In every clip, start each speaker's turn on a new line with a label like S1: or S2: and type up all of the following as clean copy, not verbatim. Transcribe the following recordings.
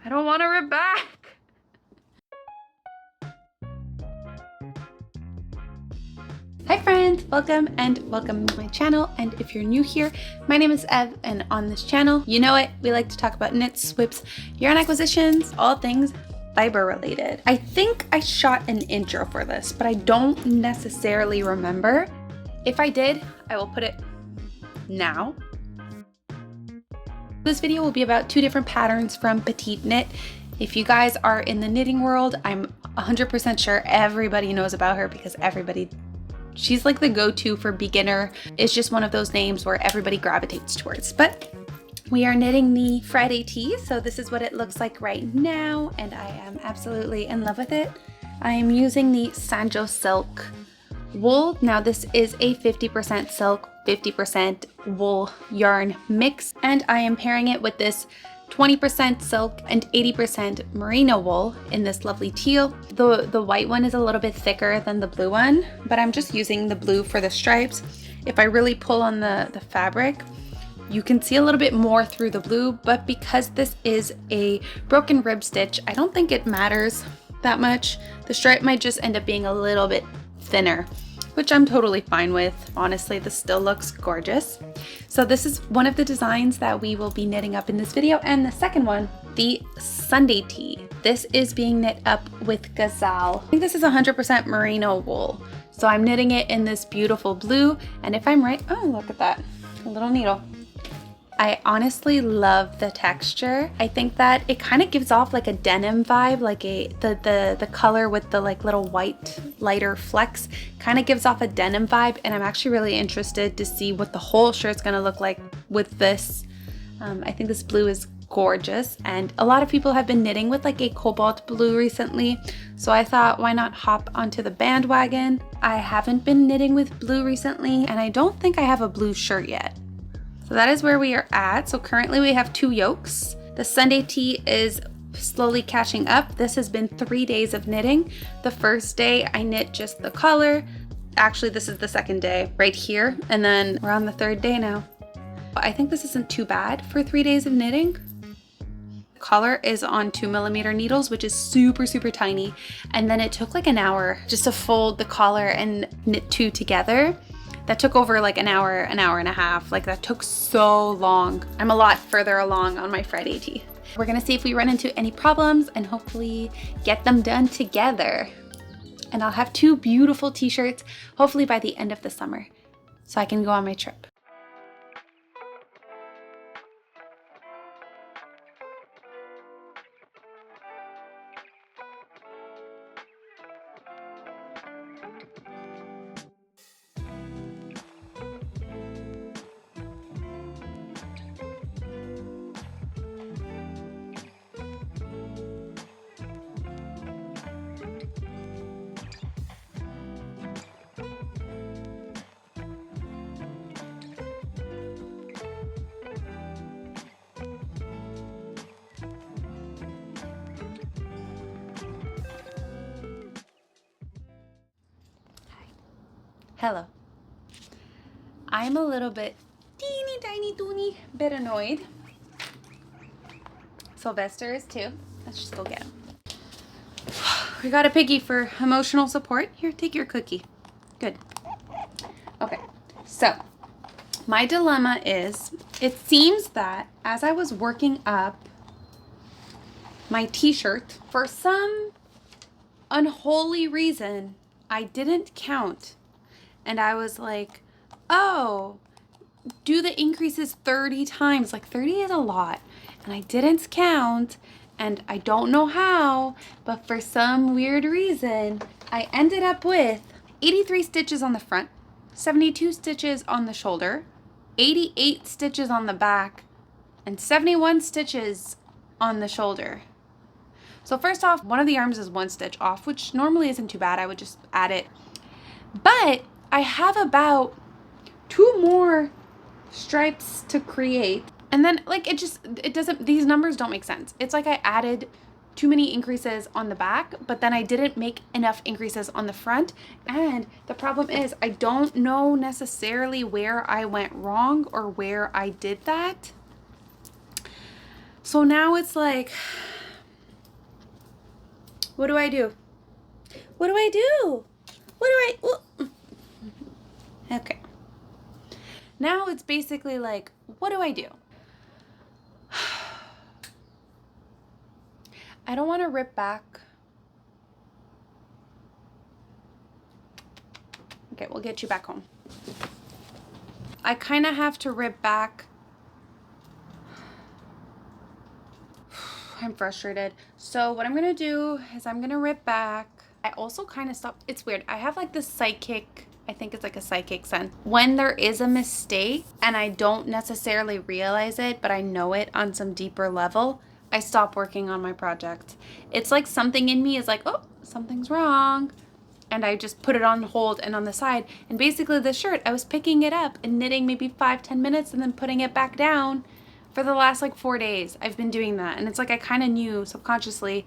S1: I don't want to rip back. Hi friends, welcome to my channel. And if you're new here, my name is Ev, and on this channel, you know it, we like to talk about knits, whips, yarn acquisitions, all things fiber related. I think I shot an intro for this, but I don't necessarily remember. If I did, I will put it now. This video will be about two different patterns from Petite Knit. If you guys are in the knitting world, I'm 100% sure everybody knows about her because she's like the go-to for beginner. It's just one of those names where everybody gravitates towards. But we are knitting the Friday tee, so this is what it looks like right now, and I am absolutely in love with it. I am using the Sanjo silk wool. Now this is a 50% silk, 50% wool yarn mix, and I am pairing it with this 20% silk and 80% merino wool in this lovely teal. The white one is a little bit thicker than the blue one, but I'm just using the blue for the stripes. If I really pull on the fabric, you can see a little bit more through the blue, but because this is a broken rib stitch, I don't think it matters that much. The stripe might just end up being a little bit thinner, which I'm totally fine with. Honestly, this still looks gorgeous. So this is one of the designs that we will be knitting up in this video. And the second one, the Sunday tee. This is being knit up with Gazelle. I think this is 100% merino wool. So I'm knitting it in this beautiful blue. And if I'm right, oh, look at that, a little needle. I honestly love the texture. I think that it kind of gives off like a denim vibe, like the color with the like little white lighter flecks kind of gives off a denim vibe, and I'm actually really interested to see what the whole shirt's gonna look like with this. I think this blue is gorgeous, and a lot of people have been knitting with like a cobalt blue recently, so I thought, why not hop onto the bandwagon? I haven't been knitting with blue recently, and I don't think I have a blue shirt yet. So that is where we are at. So currently we have 2 yokes. The Sunday tee is slowly catching up. This has been 3 days of knitting. The first day I knit just the collar. Actually, this is the second day right here. And then we're on the 3rd day now. I think this isn't too bad for 3 days of knitting. The collar is on 2mm needles, which is super, super tiny. And then it took like an hour just to fold the collar and knit 2 together. That took over like an hour and a half. Like that took so long. I'm a lot further along on my Friday tee. We're gonna see if we run into any problems and hopefully get them done together. And I'll have 2 beautiful t-shirts, hopefully by the end of the summer, so I can go on my trip. Hello. I'm a little bit teeny tiny bit annoyed. Sylvester is too. Let's just go get him. We got a piggy for emotional support. Here, take your cookie. Good. Okay, so my dilemma is, it seems that as I was working up my t-shirt, for some unholy reason, I didn't count. And I was like, oh, do the increases 30 times. Like 30 is a lot. And I didn't count, and I don't know how, but for some weird reason, I ended up with 83 stitches on the front, 72 stitches on the shoulder, 88 stitches on the back, and 71 stitches on the shoulder. So first off, one of the arms is 1 stitch off, which normally isn't too bad. I would just add it. But I have about 2 more stripes to create. And then like these numbers don't make sense. It's like I added too many increases on the back, but then I didn't make enough increases on the front. And the problem is I don't know necessarily where I went wrong or where I did that. So now it's like, What do I do? What do I do? What do I... Okay. Now it's basically like, what do I do? I don't want to rip back. Okay, we'll get you back home. I kind of have to rip back. I'm frustrated. So what I'm going to do is I'm going to rip back. I also kind of stopped. It's weird. I have like this psychic, I think it's like a psychic sense. When there is a mistake and I don't necessarily realize it, but I know it on some deeper level, I stop working on my project. It's like something in me is like, oh, something's wrong. And I just put it on hold and on the side. And basically the shirt, I was picking it up and knitting maybe 5-10 minutes and then putting it back down for the last like 4 days. I've been doing that. And it's like I kind of knew subconsciously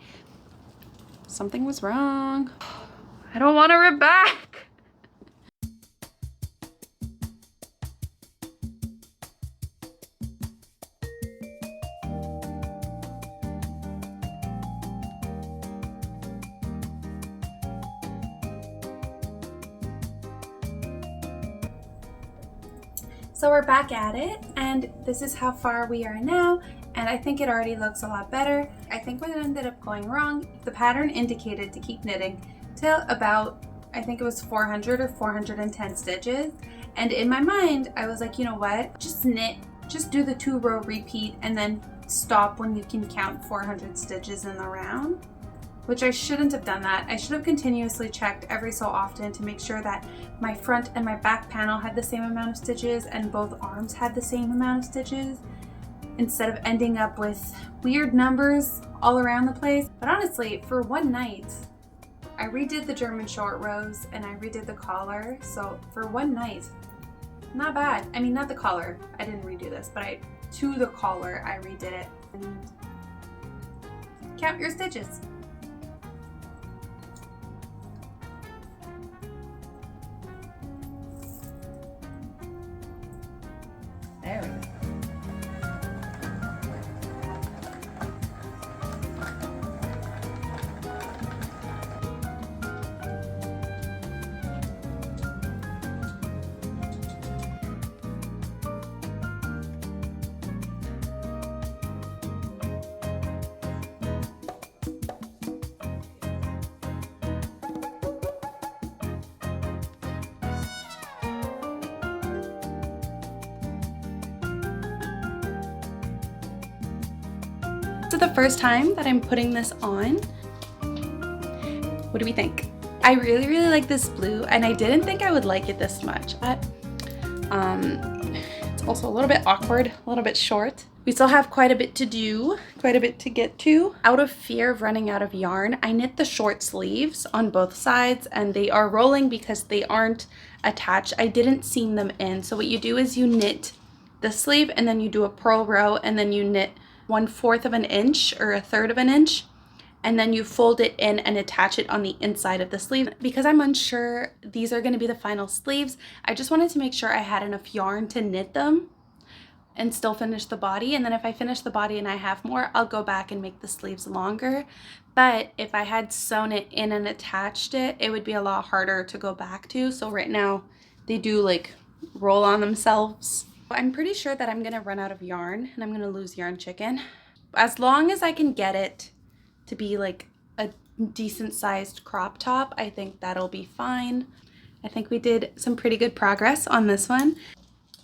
S1: something was wrong. I don't want to rip back. So we're back at it, and this is how far we are now, and I think it already looks a lot better. I think what ended up going wrong, the pattern indicated to keep knitting till about, I think it was 400 or 410 stitches, and in my mind I was like, you know what, just knit, just do the 2-row repeat and then stop when you can count 400 stitches in the round. Which I shouldn't have done that. I should have continuously checked every so often to make sure that my front and my back panel had the same amount of stitches and both arms had the same amount of stitches, instead of ending up with weird numbers all around the place. But honestly, for one night, I redid the German short rows and I redid the collar. So for one night, not bad. I mean, not the collar. I didn't redo this, but to the collar, I redid it. And count your stitches. There we go. This is the first time that I'm putting this on. What do we think? I really, really like this blue, and I didn't think I would like it this much. But it's also a little bit awkward, a little bit short. We still have quite a bit to do, quite a bit to get to. Out of fear of running out of yarn, I knit the short sleeves on both sides, and they are rolling because they aren't attached. I didn't seam them in. So what you do is you knit the sleeve, and then you do a purl row, and then you knit 1/4 of an inch or 1/3 of an inch, and then you fold it in and attach it on the inside of the sleeve. Because I'm unsure these are going to be the final sleeves, I just wanted to make sure I had enough yarn to knit them and still finish the body. And then if I finish the body and I have more, I'll go back and make the sleeves longer. But if I had sewn it in and attached it, it would be a lot harder to go back to. So right now they do like roll on themselves. I'm pretty sure that I'm gonna run out of yarn and I'm gonna lose yarn chicken. As long as I can get it to be like a decent sized crop top, I think that'll be fine. I think we did some pretty good progress on this one.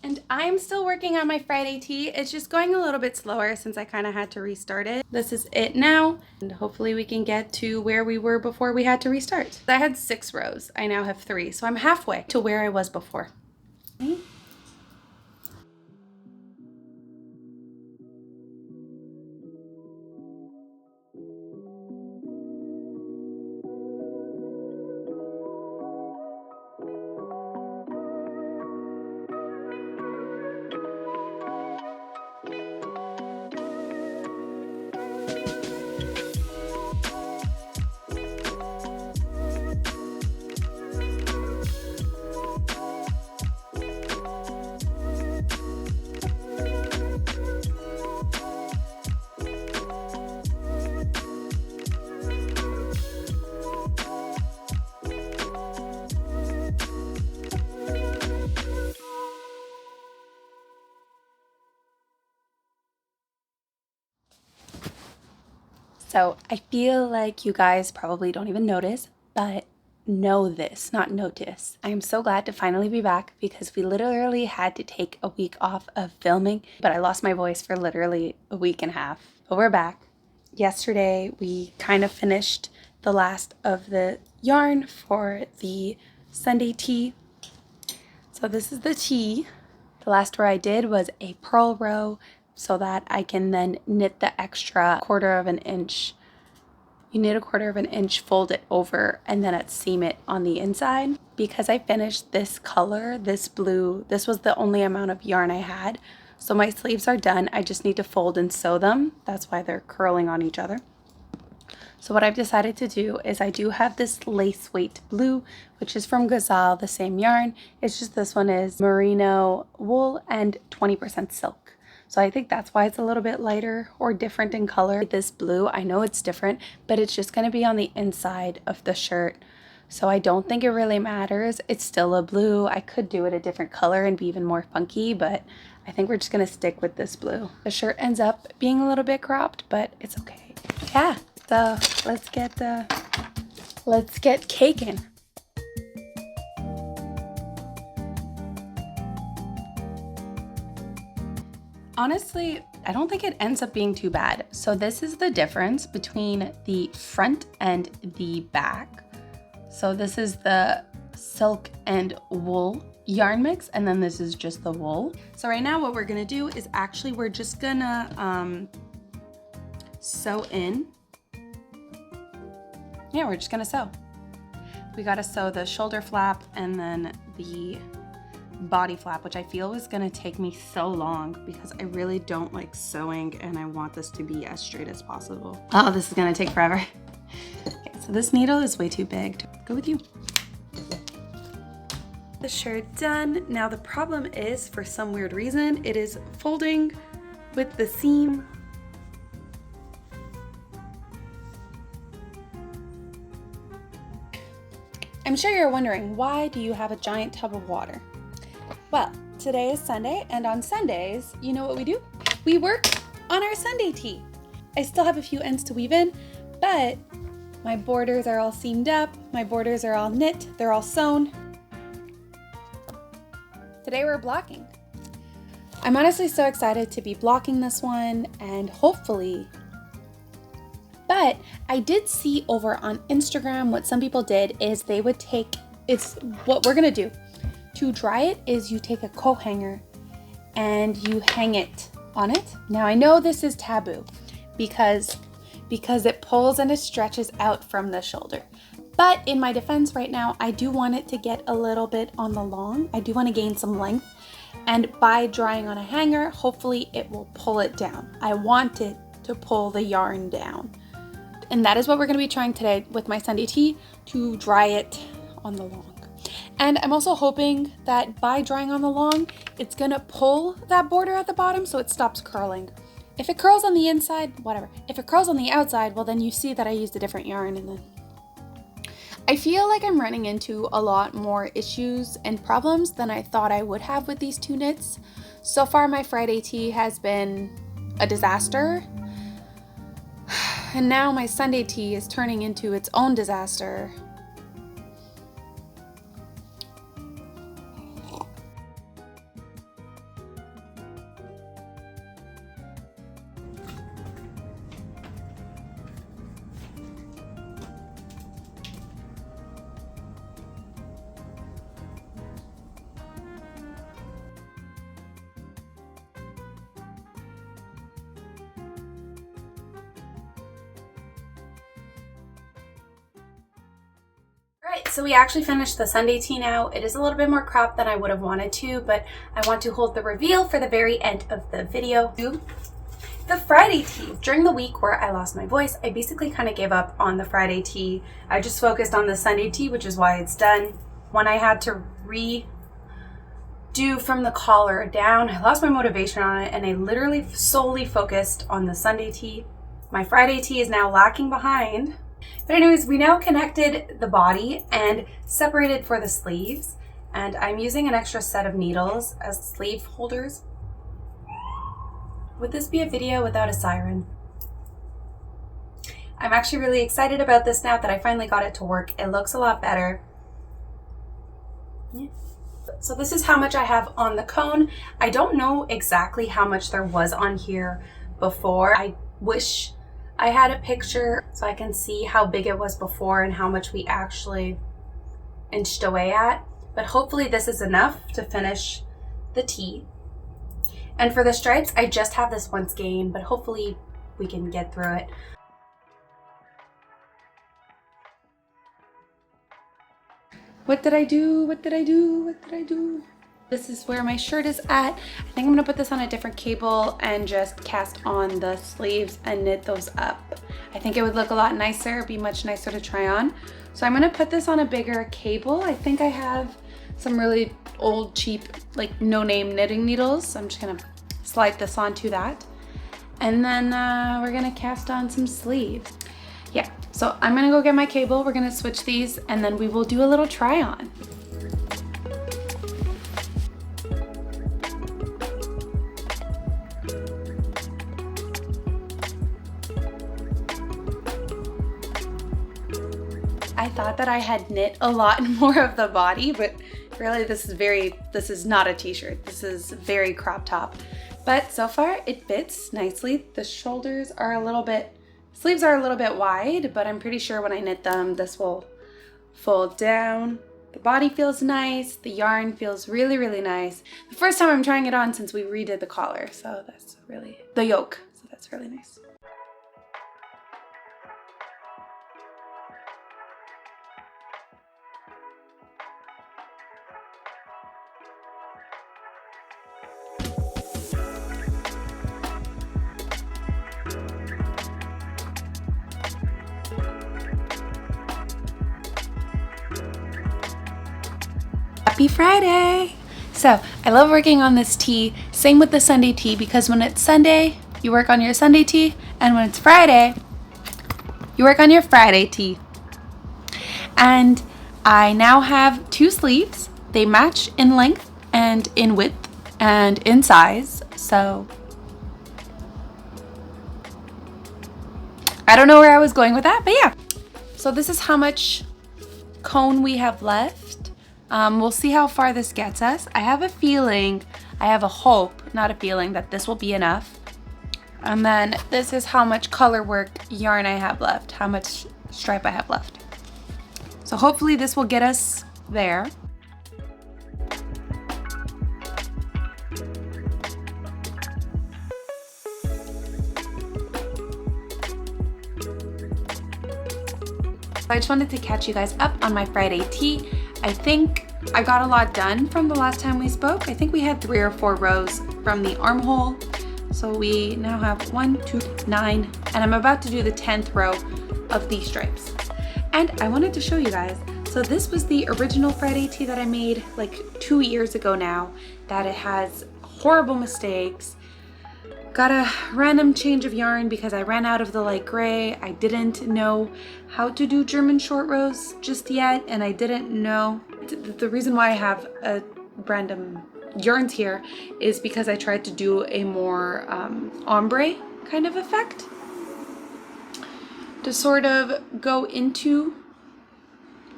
S1: And I'm still working on my Friday tee. It's just going a little bit slower since I kind of had to restart it. This is it now, and hopefully we can get to where we were before we had to restart. I had 6 rows. I now have 3, so I'm halfway to where I was before. Okay. So I feel like you guys probably don't even notice, but know this, not notice. I am so glad to finally be back because we literally had to take a week off of filming, but I lost my voice for literally a week and a half. But we're back. Yesterday we kind of finished the last of the yarn for the Sunday tee. So this is the tee. The last row I did was a purl row so that I can then knit the extra 1/4 of an inch. You knit a 1/4 of an inch, fold it over, and then seam it on the inside. Because I finished this color, this blue, this was the only amount of yarn I had. So my sleeves are done. I just need to fold and sew them. That's why they're curling on each other. So what I've decided to do is I do have this lace weight blue, which is from Gazelle, the same yarn. It's just this one is merino wool and 20% silk. So I think that's why it's a little bit lighter or different in color. This blue, I know it's different, but it's just going to be on the inside of the shirt. So I don't think it really matters. It's still a blue. I could do it a different color and be even more funky, but I think we're just going to stick with this blue. The shirt ends up being a little bit cropped, but it's okay. Yeah. So let's get caking. Honestly, I don't think it ends up being too bad. So this is the difference between the front and the back. So this is the silk and wool yarn mix, and then this is just the wool. So right now what we're gonna do is actually we're just gonna sew in. Yeah, we're just gonna sew. We gotta sew the shoulder flap and then the body flap, which I feel was gonna take me so long because I really don't like sewing and I want this to be as straight as possible. Oh, this is gonna take forever. Okay, so this needle is way too big to go with you. The shirt done. Now the problem is, for some weird reason, it is folding with the seam. I'm sure you're wondering, why do you have a giant tub of water? Well, today is Sunday, and on Sundays, you know what we do? We work on our Sunday tee. I still have a few ends to weave in, but my borders are all seamed up, my borders are all knit, they're all sewn. Today we're blocking. I'm honestly so excited to be blocking this one, and hopefully. But I did see over on Instagram what some people did is they would take, it's what we're gonna do. To dry it is you take a coat hanger and you hang it on it. Now I know this is taboo because it pulls and it stretches out from the shoulder. But in my defense right now, I do want it to get a little bit on the long. I do want to gain some length. And by drying on a hanger, hopefully it will pull it down. I want it to pull the yarn down. And that is what we're going to be trying today with my Sunday tee, to dry it on the long. And I'm also hoping that by drying on the long, it's going to pull that border at the bottom so it stops curling. If it curls on the inside, whatever. If it curls on the outside, well then you see that I used a different yarn, and then I feel like I'm running into a lot more issues and problems than I thought I would have with these two knits. So far my Friday tee has been a disaster. And now my Sunday tee is turning into its own disaster. Alright, so we actually finished the Sunday tee now. It is a little bit more cropped than I would have wanted to, but I want to hold the reveal for the very end of the video. The Friday tee. During the week where I lost my voice, I basically kind of gave up on the Friday tee. I just focused on the Sunday tee, which is why it's done. When I had to redo from the collar down, I lost my motivation on it and I literally solely focused on the Sunday tee. My Friday tee is now lacking behind. But anyways, we now connected the body and separated for the sleeves, and I'm using an extra set of needles as sleeve holders. Would this be a video without a siren? I'm actually really excited about this now that I finally got it to work. It looks a lot better. Yeah. So this is how much I have on the cone. I don't know exactly how much there was on here before. I wish I had a picture so I can see how big it was before and how much we actually inched away at. But hopefully this is enough to finish the tee. And for the stripes, I just have this one skein, but hopefully we can get through it. What did I do? What did I do? What did I do? This is where my shirt is at. I think I'm gonna put this on a different cable and just cast on the sleeves and knit those up. I think it would look a lot nicer, it'd be much nicer to try on. So I'm gonna put this on a bigger cable. I think I have some really old, cheap, like no-name knitting needles. So I'm just gonna slide this onto that. And then we're gonna cast on some sleeves. Yeah, so I'm gonna go get my cable. We're gonna switch these and then we will do a little try on. I thought that I had knit a lot more of the body, but really this is not a t-shirt. This is very crop top. But so far it fits nicely. The shoulders are a little bit, sleeves are a little bit wide, but I'm pretty sure when I knit them, this will fold down. The body feels nice. The yarn feels really, really nice. The first time I'm trying it on since we redid the collar. So that's really, the yoke. So that's really nice. Happy Friday! So I love working on this tee. Same with the Sunday tee, because when it's Sunday, you work on your Sunday tee, and when it's Friday, you work on your Friday tee. And I now have 2 sleeves. They match in length and in width and in size. So I don't know where I was going with that, but yeah. So this is how much cone we have left. We'll see how far this gets us. I have a feeling, I have a hope, not a feeling, that this will be enough. And then this is how much color work yarn I have left, how much stripe I have left. So hopefully this will get us there. I just wanted to catch you guys up on my Friday tee. I think I got a lot done from the last time we spoke. I think we had 3 or 4 rows from the armhole. So we now have 1, 2, 9, and I'm about to do the 10th row of these stripes. And I wanted to show you guys. So this was the original Friday tee that I made like 2 years ago now, that it has horrible mistakes. Got a random change of yarn because I ran out of the light gray. I didn't know how to do German short rows just yet, and I didn't know. The reason why I have a random yarns here is because I tried to do a more ombre kind of effect to sort of go into,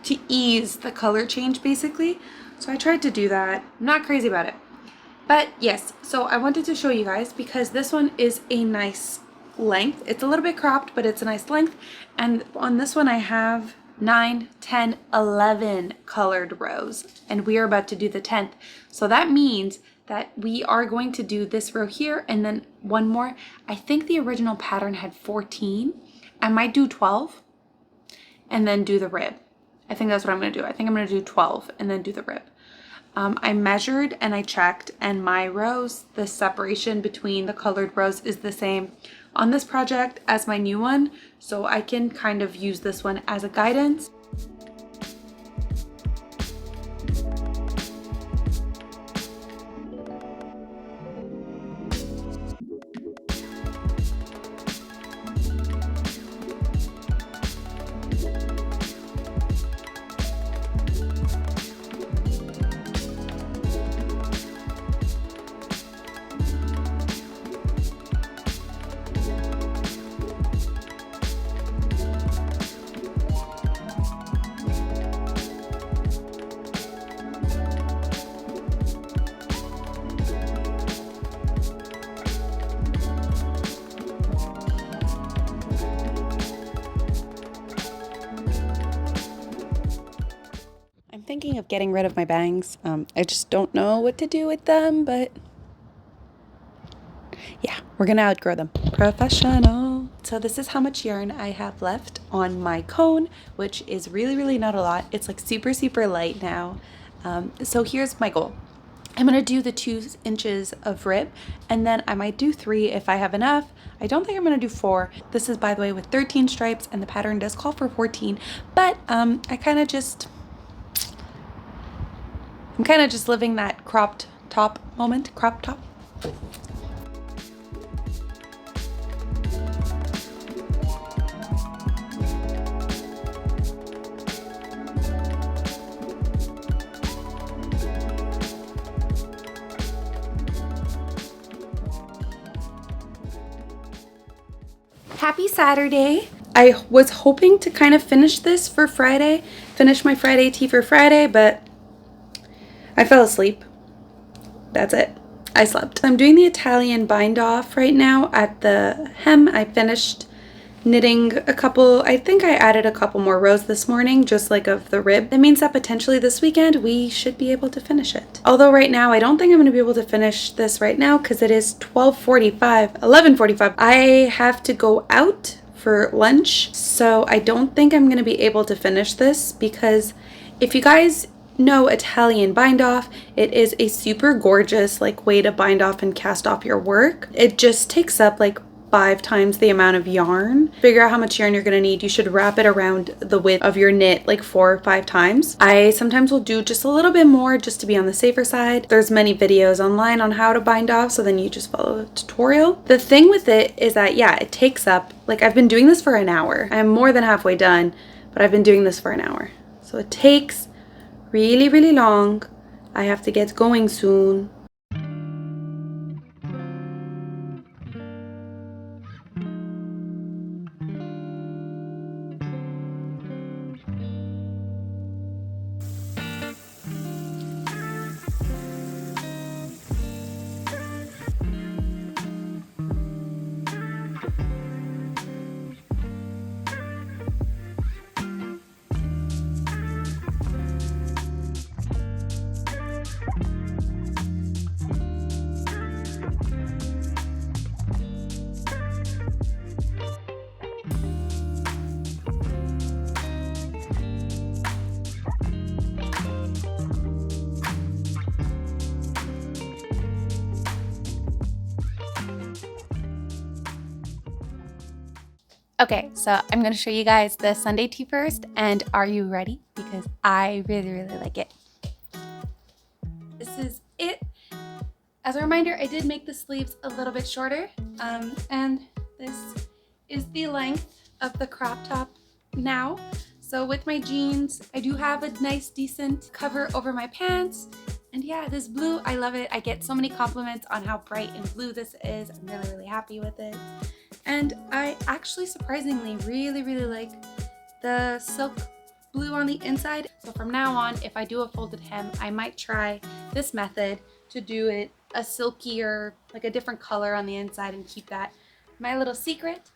S1: to ease the color change basically. So I tried to do that. I'm not crazy about it. But yes, so I wanted to show you guys because this one is a nice length. It's a little bit cropped, but it's a nice length. And on this one I have 9, 10, 11 colored rows, and we are about to do the 10th. So that means that we are going to do this row here and then one more. I think the original pattern had 14. I might do 12 and then do the rib. I think that's what I'm going to do. I think I'm going to do 12 and then do the rib. I measured and I checked, and my rows, the separation between the colored rows is the same on this project as my new one, so I can kind of use this one as a guidance. thinking of getting rid of my bangs. I just don't know what to do with them, but yeah, we're gonna outgrow them. Professional. So this is how much yarn I have left on my cone, which is really, really not a lot. It's like super, super light now. So here's my goal. I'm gonna do the 2 inches of rib, and then I might do 3 if I have enough. I don't think I'm gonna do 4. This is, by the way, with 13 stripes, and the pattern does call for 14, but I'm kind of just living that cropped top moment, crop top. Happy Saturday. I was hoping to kind of finish this for Friday, finish my Friday tea for Friday, but I fell asleep. That's it. I slept. I'm doing the Italian bind off right now at the hem. I finished knitting a couple, I think I added a couple more rows this morning, just like of the rib. That means that potentially this weekend we should be able to finish it. Although right now I don't think I'm going to be able to finish this right now because it is 11:45. I have to go out for lunch, so I don't think I'm going to be able to finish this, because if you guys know Italian bind off, it is a super gorgeous like way to bind off and cast off your work. It just takes up like 5 times the amount of yarn. Figure out how much yarn you're gonna need. You should wrap it around the width of your knit like 4 or 5 times. I sometimes will do just a little bit more just to be on the safer side. There's many videos online on how to bind off, so then you just follow the tutorial. The thing with it is that, yeah, it takes up, like, I've been doing this for an hour. I'm more than halfway done, but I've been doing this for an hour. So it takes really, really long. I have to get going soon. Okay, so I'm going to show you guys the Sunday tee first, and are you ready? Because I really, really like it. This is it. As a reminder, I did make the sleeves a little bit shorter, and this is the length of the crop top now. So with my jeans, I do have a nice, decent cover over my pants. And yeah, this blue, I love it. I get so many compliments on how bright and blue this is. I'm really, really happy with it. And I actually surprisingly really, really like the silk blue on the inside. So from now on, if I do a folded hem, I might try this method to do it a silkier, like a different color on the inside, and keep that my little secret.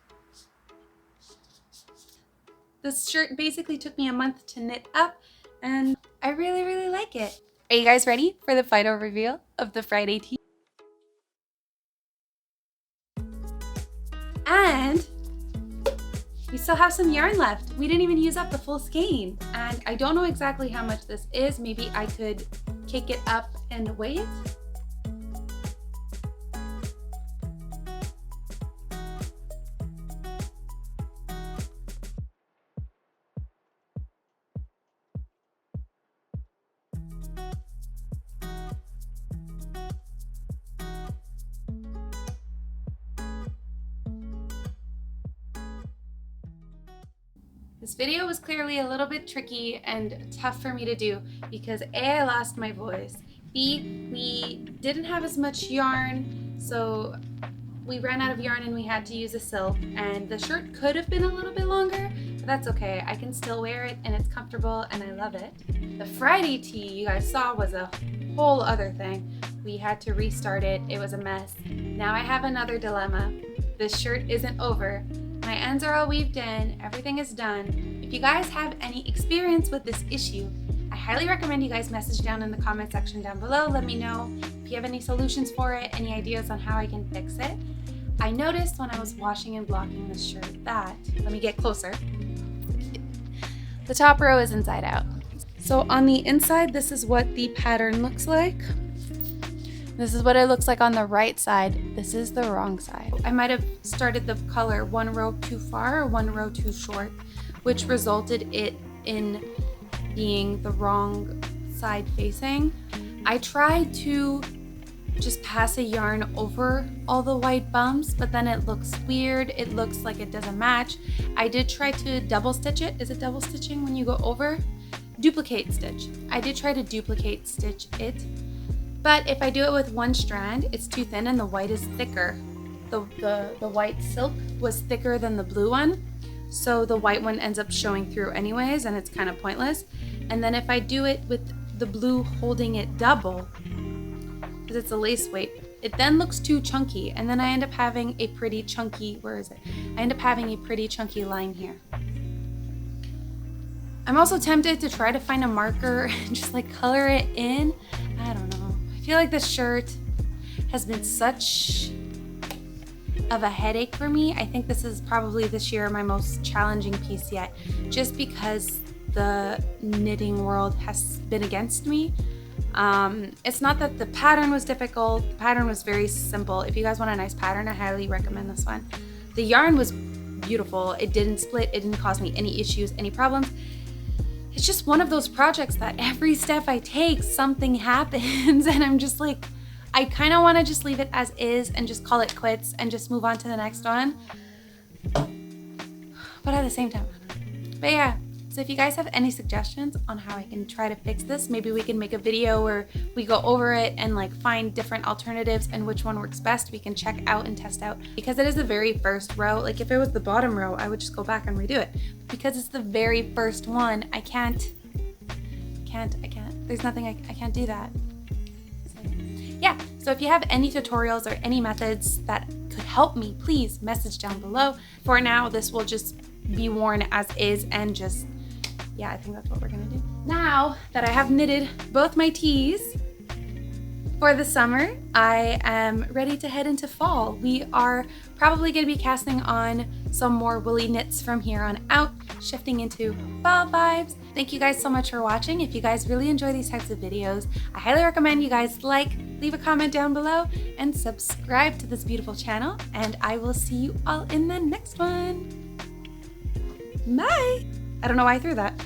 S1: This shirt basically took me a month to knit up, and I really, really like it. Are you guys ready for the final reveal of the Friday tee? And we still have some yarn left. We didn't even use up the full skein. And I don't know exactly how much this is. Maybe I could cake it up and weigh it. This video was clearly a little bit tricky and tough for me to do because A, I lost my voice, B, we didn't have as much yarn, so we ran out of yarn and we had to use a silk, and the shirt could have been a little bit longer, but that's okay. I can still wear it and it's comfortable and I love it. The Friday tee you guys saw was a whole other thing. We had to restart it. It was a mess. Now I have another dilemma. This shirt isn't over. My ends are all weaved in, everything is done. If you guys have any experience with this issue, I highly recommend you guys message down in the comment section down below. Let me know if you have any solutions for it, any ideas on how I can fix it. I noticed when I was washing and blocking this shirt that, let me get closer, the top row is inside out. So on the inside, this is what the pattern looks like. This is what it looks like on the right side. This is the wrong side. I might have started the color one row too far or one row too short, which resulted it in being the wrong side facing. I tried to just pass a yarn over all the white bumps, but then it looks weird. It looks like it doesn't match. I did try to double stitch it. Is it double stitching when you go over? Duplicate stitch. I did try to duplicate stitch it, but if I do it with one strand, it's too thin and the white is thicker. The white silk was thicker than the blue one, so the white one ends up showing through anyways, and it's kind of pointless. And then if I do it with the blue holding it double, because it's a lace weight, it then looks too chunky, and then I end up having a pretty chunky, where is it? I end up having a pretty chunky line here. I'm also tempted to try to find a marker and just like color it in. I don't know. I feel like this shirt has been such of a headache for me. I think this is probably this year my most challenging piece yet, just because the knitting world has been against me. It's not that the pattern was difficult. The pattern was very simple. If you guys want a nice pattern, I highly recommend this one. The yarn was beautiful. It didn't split. It didn't cause me any issues, any problems. It's just one of those projects that every step I take, something happens, and I'm just like, I kind of want to just leave it as is and just call it quits and just move on to the next one. But at the same time, but yeah. So if you guys have any suggestions on how I can try to fix this, maybe we can make a video where we go over it and like find different alternatives and which one works best we can check out and test out. Because it is the very first row. Like if it was the bottom row, I would just go back and redo it. Because it's the very first one, I can't. There's nothing, I can't do that. So, yeah, so if you have any tutorials or any methods that could help me, please message down below. For now, this will just be worn as is and just, yeah, I think that's what we're gonna do. Now that I have knitted both my tees for the summer, I am ready to head into fall. We are probably gonna be casting on some more woolly knits from here on out, shifting into fall vibes. Thank you guys so much for watching. If you guys really enjoy these types of videos, I highly recommend you guys leave a comment down below, and subscribe to this beautiful channel, and I will see you all in the next one. Bye! I don't know why I threw that.